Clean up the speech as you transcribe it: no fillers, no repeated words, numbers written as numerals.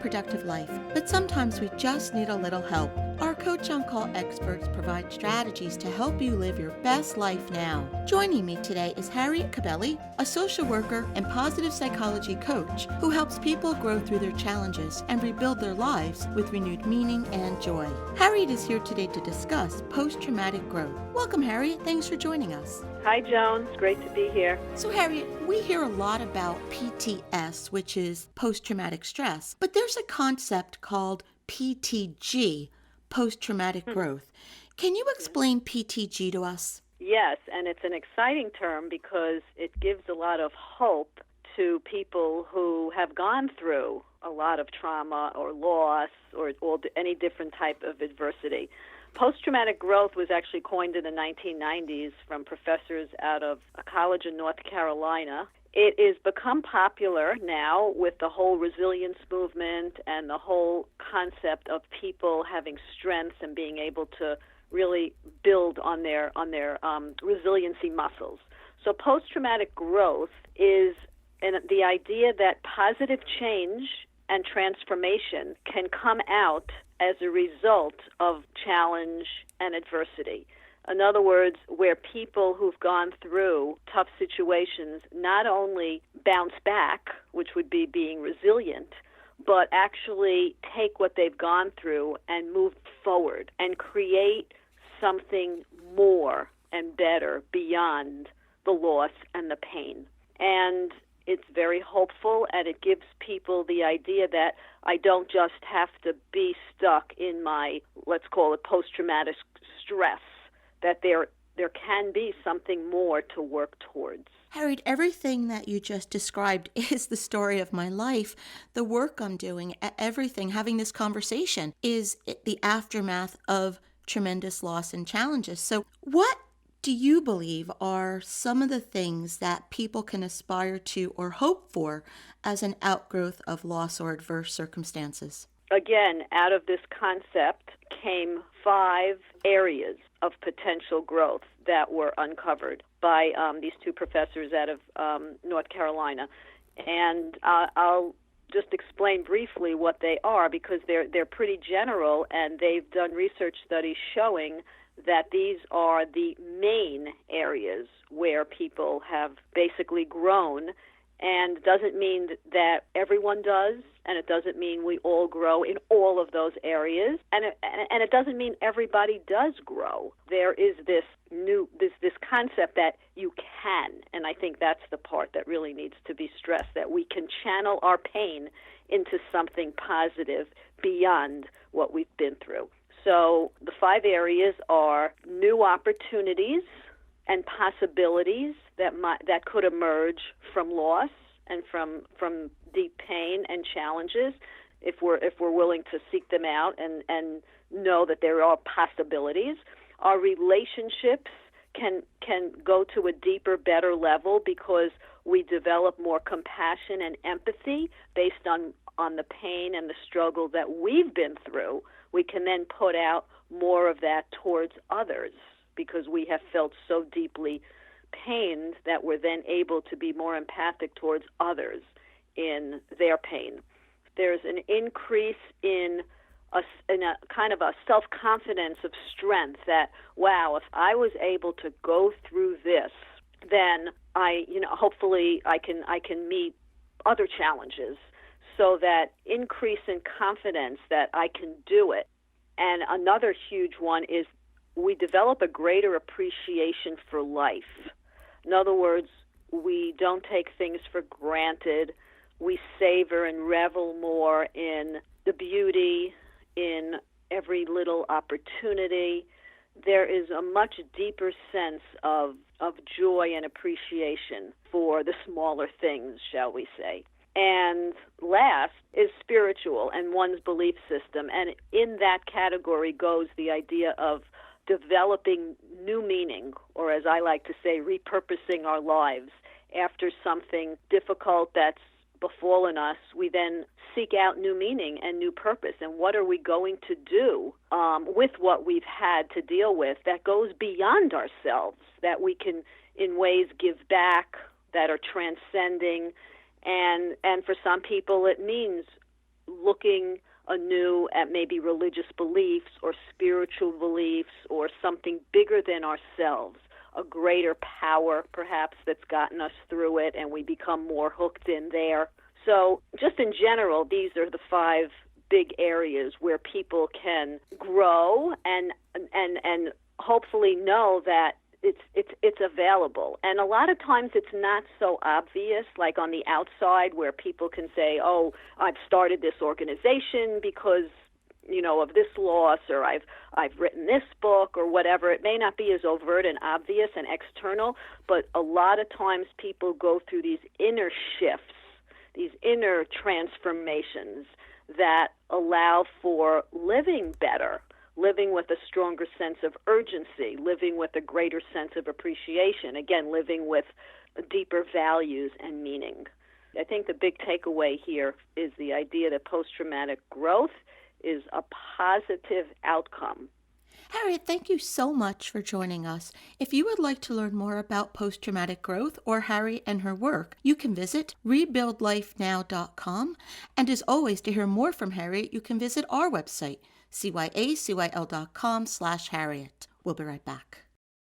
productive life, but sometimes we just need a little help. Our Coach on Call experts provide strategies to help you live your best life now. Joining me today is Harriet Cabelli, a social worker and positive psychology coach who helps people grow through their challenges and rebuild their lives with renewed meaning and joy. Harriet is here today to discuss post-traumatic growth. Welcome, Harriet. Thanks for joining us. Hi, Joan. It's great to be here. So, Harriet, we hear a lot about PTS, which is post-traumatic stress, but there's a concept called PTG, post-traumatic growth. Can you explain PTG to us? Yes, and it's an exciting term because it gives a lot of hope to people who have gone through a lot of trauma or loss or any different type of adversity. Post-traumatic growth was actually coined in the 1990s from professors out of a college in North Carolina. It has become popular now with the whole resilience movement and the whole concept of people having strengths and being able to really build on their resiliency muscles. So post-traumatic growth is the idea that positive change and transformation can come out as a result of challenge and adversity. In other words, where people who've gone through tough situations not only bounce back, which would be being resilient, but actually take what they've gone through and move forward and create something more and better beyond the loss and the pain. And it's very hopeful, and it gives people the idea that I don't just have to be stuck in my, let's call it post-traumatic stress, that there can be something more to work towards. Harriet, everything that you just described is the story of my life. The work I'm doing, everything, having this conversation is the aftermath of tremendous loss and challenges. So what do you believe are some of the things that people can aspire to or hope for as an outgrowth of loss or adverse circumstances? Again, out of this concept came 5 areas of potential growth that were uncovered by these 2 professors out of North Carolina. And I'll just explain briefly what they are because they're pretty general, and they've done research studies showing that these are the main areas where people have basically grown. And doesn't mean that everyone does, and it doesn't mean we all grow in all of those areas, and it doesn't mean everybody does grow. There is this concept that you can, and I think that's the part that really needs to be stressed, that we can channel our pain into something positive beyond what we've been through. So the 5 areas are new opportunities and possibilities that could emerge from loss and from deep pain and challenges, if we're willing to seek them out and know that there are possibilities. Our relationships can go to a deeper, better level because we develop more compassion and empathy based on the pain and the struggle that we've been through. We can then put out more of that towards others because we have felt so deeply pained that we're then able to be more empathic towards others in their pain. There's an increase in a kind of a self-confidence of strength that, wow, if I was able to go through this, then hopefully I can meet other challenges. So that increase in confidence that I can do it. And another huge one is we develop a greater appreciation for life. In other words, we don't take things for granted. We savor and revel more in the beauty, in every little opportunity. There is a much deeper sense of joy and appreciation for the smaller things, shall we say. And last is spiritual and one's belief system. And in that category goes the idea of developing new meaning, or as I like to say, repurposing our lives. After something difficult that's befallen us, we then seek out new meaning and new purpose. And what are we going to do with what we've had to deal with that goes beyond ourselves, that we can in ways give back, that are transcending. And for some people it means looking anew at maybe religious beliefs or spiritual beliefs or something bigger than ourselves, a greater power perhaps that's gotten us through it and we become more hooked in there. So just in general, these are the 5 big areas where people can grow and hopefully know that it's available. And a lot of times it's not so obvious, like on the outside where people can say, oh, I've started this organization because, of this loss, or I've written this book or whatever. It may not be as overt and obvious and external, but a lot of times people go through these inner shifts, these inner transformations that allow for living better, living with a stronger sense of urgency, living with a greater sense of appreciation, again, living with deeper values and meaning. I think the big takeaway here is the idea that post-traumatic growth is a positive outcome. Harriet, thank you so much for joining us. If you would like to learn more about post-traumatic growth or Harriet and her work, you can visit rebuildlifenow.com. And as always, to hear more from Harriet, you can visit our website, cyacyl.com/Harriet. We'll be right back.